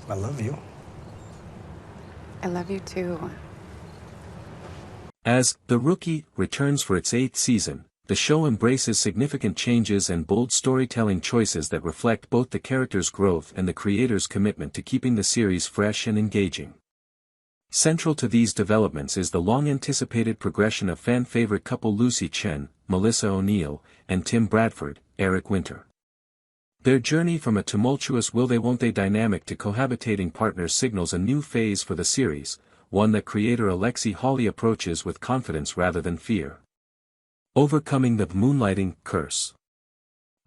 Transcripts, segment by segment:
I love you. I love you too. As The Rookie returns for its 8th season, the show embraces significant changes and bold storytelling choices that reflect both the characters' growth and the creators' commitment to keeping the series fresh and engaging. Central to these developments is the long-anticipated progression of fan-favorite couple Lucy Chen, Melissa O'Neill, and Tim Bradford, Eric Winter. Their journey from a tumultuous will-they-won't-they dynamic to cohabitating partners signals a new phase for the series, one that creator Alexi Hawley approaches with confidence rather than fear. Overcoming the moonlighting curse.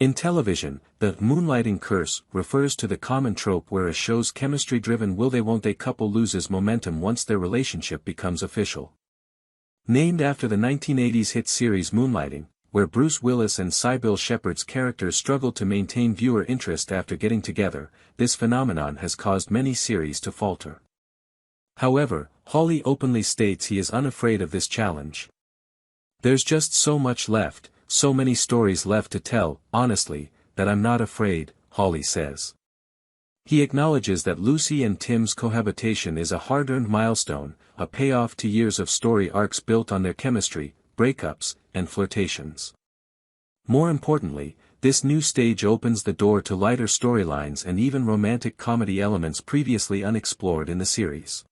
In television, the moonlighting curse refers to the common trope where a show's chemistry-driven will-they-won't-they couple loses momentum once their relationship becomes official. Named after the 1980s hit series Moonlighting, where Bruce Willis and Sybil Shepherd's characters struggled to maintain viewer interest after getting together, this phenomenon has caused many series to falter. However, Hawley openly states he is unafraid of this challenge. "There's just so much left, so many stories left to tell, honestly, that I'm not afraid," Hawley says. He acknowledges that Lucy and Tim's cohabitation is a hard-earned milestone, a payoff to years of story arcs built on their chemistry, breakups, and flirtations. More importantly, this new stage opens the door to lighter storylines and even romantic comedy elements previously unexplored in the series.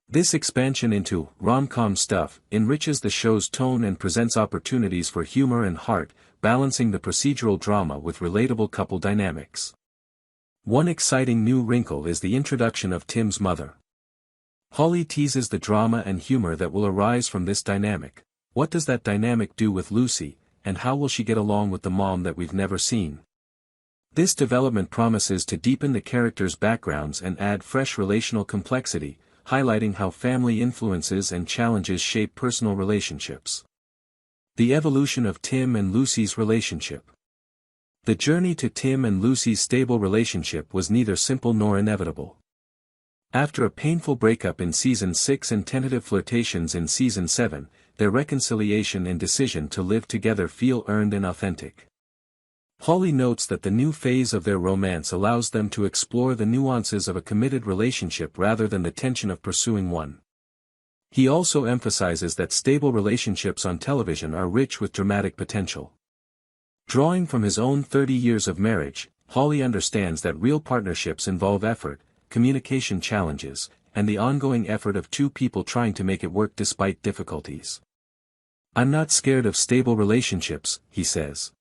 This expansion into rom-com stuff enriches the show's tone and presents opportunities for humor and heart, balancing the procedural drama with relatable couple dynamics. One exciting new wrinkle is the introduction of Tim's mother. Hawley teases the drama and humor that will arise from this dynamic. What does that dynamic do with Lucy, and how will she get along with the mom that we've never seen? This development promises to deepen the characters' backgrounds and add fresh relational complexity, highlighting how family influences and challenges shape personal relationships. The evolution of Tim and Lucy's relationship. The journey to Tim and Lucy's stable relationship was neither simple nor inevitable. After a painful breakup in Season 6 and tentative flirtations in Season 7, their reconciliation and decision to live together feel earned and authentic. Hawley notes that the new phase of their romance allows them to explore the nuances of a committed relationship rather than the tension of pursuing one. He also emphasizes that stable relationships on television are rich with dramatic potential. Drawing from his own 30 years of marriage, Hawley understands that real partnerships involve effort, communication challenges, and the ongoing effort of two people trying to make it work despite difficulties. "I'm not scared of stable relationships," he says.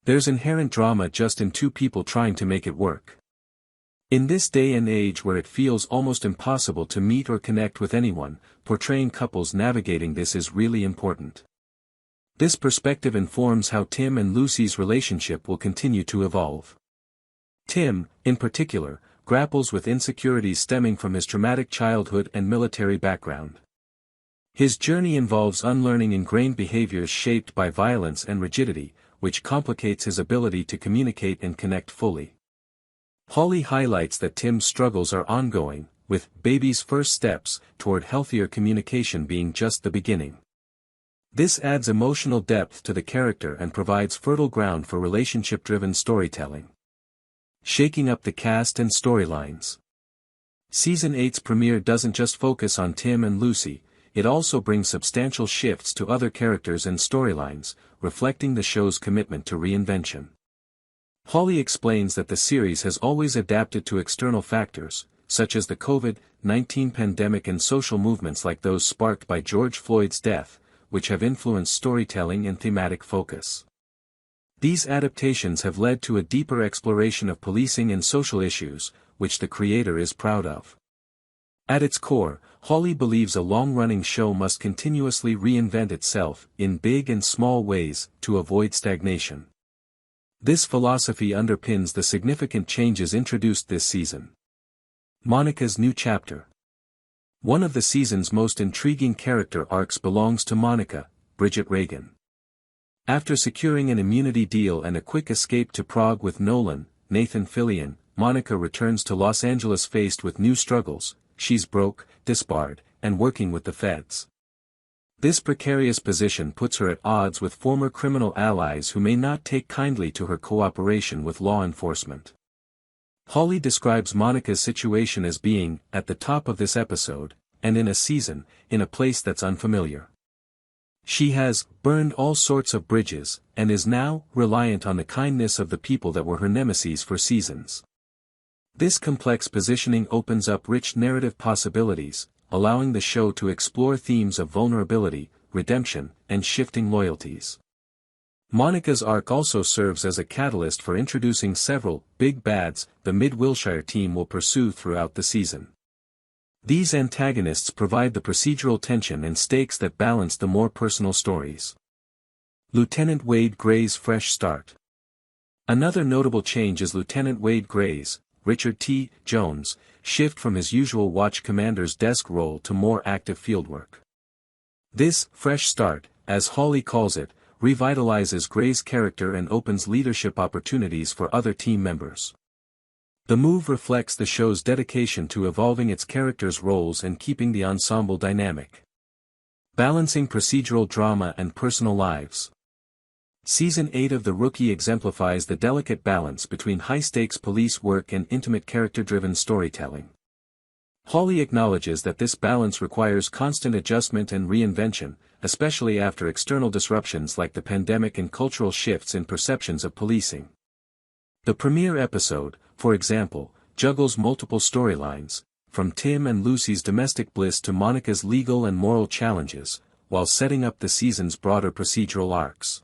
"There's inherent drama just in two people trying to make it work." In this day and age where it feels almost impossible to meet or connect with anyone, portraying couples navigating this is really important. This perspective informs how Tim and Lucy's relationship will continue to evolve. Tim, in particular, grapples with insecurities stemming from his traumatic childhood and military background. His journey involves unlearning ingrained behaviors shaped by violence and rigidity, which complicates his ability to communicate and connect fully. Hawley highlights that Tim's struggles are ongoing, with baby's first steps toward healthier communication being just the beginning. This adds emotional depth to the character and provides fertile ground for relationship-driven storytelling. Shaking up the cast and storylines. Season 8's premiere doesn't just focus on Tim and Lucy, it also brings substantial shifts to other characters and storylines, reflecting the show's commitment to reinvention. Hawley explains that the series has always adapted to external factors, such as the COVID-19 pandemic and social movements like those sparked by George Floyd's death, which have influenced storytelling and thematic focus. These adaptations have led to a deeper exploration of policing and social issues, which the creator is proud of. At its core, Hawley believes a long-running show must continuously reinvent itself, in big and small ways, to avoid stagnation. This philosophy underpins the significant changes introduced this season. Monica's new chapter. One of the season's most intriguing character arcs belongs to Monica, Bridget Reagan. After securing an immunity deal and a quick escape to Prague with Nolan, Nathan Fillion, Monica returns to Los Angeles faced with new struggles. She's broke, disbarred, and working with the feds. This precarious position puts her at odds with former criminal allies who may not take kindly to her cooperation with law enforcement. Holly describes Monica's situation as being, at the top of this episode, and in a season, in a place that's unfamiliar. She has burned all sorts of bridges, and is now reliant on the kindness of the people that were her nemesis for seasons. This complex positioning opens up rich narrative possibilities, allowing the show to explore themes of vulnerability, redemption, and shifting loyalties. Monica's arc also serves as a catalyst for introducing several big bads the Mid-Wilshire team will pursue throughout the season. These antagonists provide the procedural tension and stakes that balance the more personal stories. Lieutenant Wade Gray's fresh start. Another notable change is Lieutenant Wade Gray's, Richard T. Jones, shift from his usual watch commander's desk role to more active fieldwork. This fresh start, as Hawley calls it, revitalizes Gray's character and opens leadership opportunities for other team members. The move reflects the show's dedication to evolving its characters' roles and keeping the ensemble dynamic. Balancing procedural drama and personal lives. Season 8 of The Rookie exemplifies the delicate balance between high-stakes police work and intimate character-driven storytelling. Hawley acknowledges that this balance requires constant adjustment and reinvention, especially after external disruptions like the pandemic and cultural shifts in perceptions of policing. The premiere episode, for example, juggles multiple storylines, from Tim and Lucy's domestic bliss to Monica's legal and moral challenges, while setting up the season's broader procedural arcs.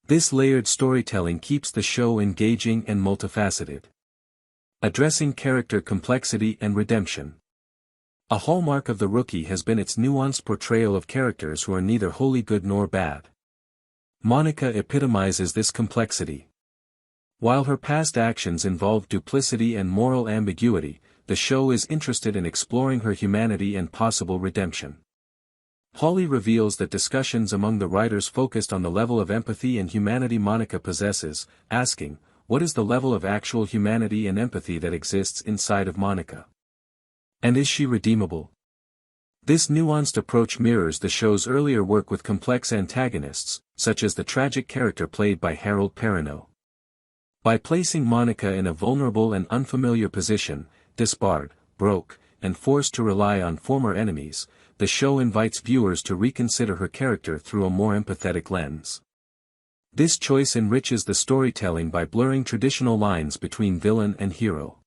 This layered storytelling keeps the show engaging and multifaceted. Addressing character complexity and redemption. A hallmark of The Rookie has been its nuanced portrayal of characters who are neither wholly good nor bad. Monica epitomizes this complexity. While her past actions involve duplicity and moral ambiguity, the show is interested in exploring her humanity and possible redemption. Hawley reveals that discussions among the writers focused on the level of empathy and humanity Monica possesses, asking, what is the level of actual humanity and empathy that exists inside of Monica? And is she redeemable? This nuanced approach mirrors the show's earlier work with complex antagonists, such as the tragic character played by Harold Perrineau. By placing Monica in a vulnerable and unfamiliar position, disbarred, broke, and forced to rely on former enemies, the show invites viewers to reconsider her character through a more empathetic lens. This choice enriches the storytelling by blurring traditional lines between villain and hero.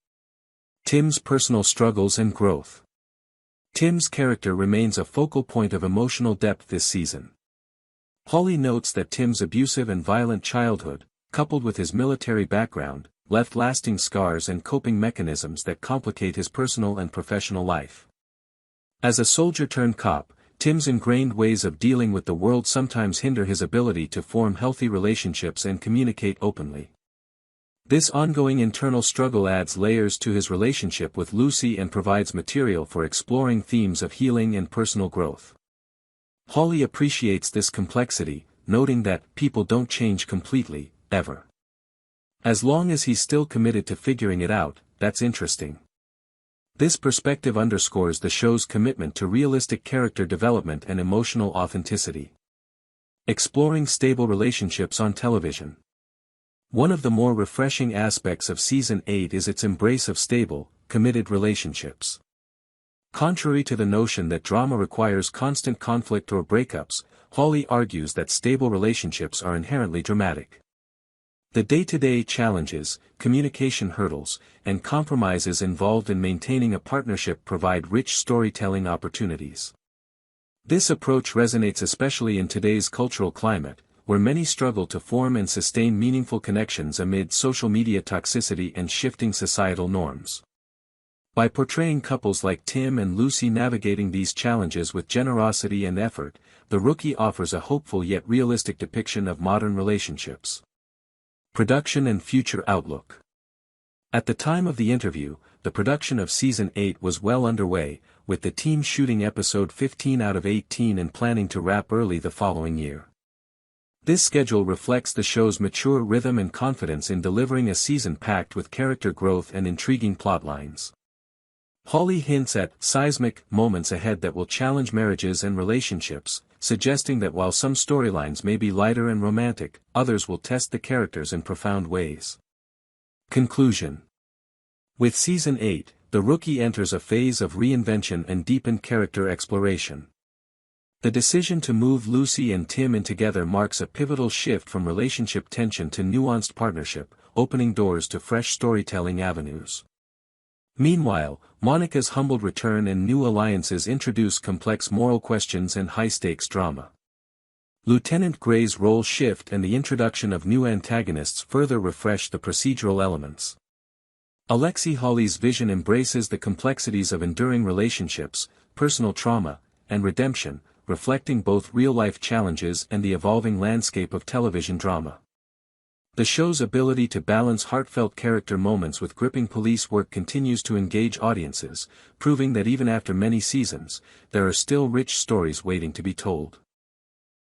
Tim's personal struggles and growth. Tim's character remains a focal point of emotional depth this season. Hawley notes that Tim's abusive and violent childhood, coupled with his military background, left lasting scars and coping mechanisms that complicate his personal and professional life. As a soldier-turned-cop, Tim's ingrained ways of dealing with the world sometimes hinder his ability to form healthy relationships and communicate openly. This ongoing internal struggle adds layers to his relationship with Lucy and provides material for exploring themes of healing and personal growth. Hawley appreciates this complexity, noting that people don't change completely, ever. As long as he's still committed to figuring it out, that's interesting. This perspective underscores the show's commitment to realistic character development and emotional authenticity. Exploring stable relationships on television. One of the more refreshing aspects of Season 8 is its embrace of stable, committed relationships. Contrary to the notion that drama requires constant conflict or breakups, Hawley argues that stable relationships are inherently dramatic. The day-to-day challenges, communication hurdles, and compromises involved in maintaining a partnership provide rich storytelling opportunities. This approach resonates especially in today's cultural climate, where many struggle to form and sustain meaningful connections amid social media toxicity and shifting societal norms. By portraying couples like Tim and Lucy navigating these challenges with generosity and effort, The Rookie offers a hopeful yet realistic depiction of modern relationships. Production and future outlook. At the time of the interview, the production of Season 8 was well underway, with the team shooting episode 15 out of 18 and planning to wrap early the following year. This schedule reflects the show's mature rhythm and confidence in delivering a season packed with character growth and intriguing plotlines. Hawley hints at seismic moments ahead that will challenge marriages and relationships, suggesting that while some storylines may be lighter and romantic, others will test the characters in profound ways. Conclusion. With Season 8, the rookie enters a phase of reinvention and deepened character exploration. The decision to move Lucy and Tim in together marks a pivotal shift from relationship tension to nuanced partnership, opening doors to fresh storytelling avenues. Meanwhile, Monica's humbled return and new alliances introduce complex moral questions and high-stakes drama. Lieutenant Gray's role shift and the introduction of new antagonists further refresh the procedural elements. Alexi Hawley's vision embraces the complexities of enduring relationships, personal trauma, and redemption, reflecting both real-life challenges and the evolving landscape of television drama. The show's ability to balance heartfelt character moments with gripping police work continues to engage audiences, proving that even after many seasons, there are still rich stories waiting to be told.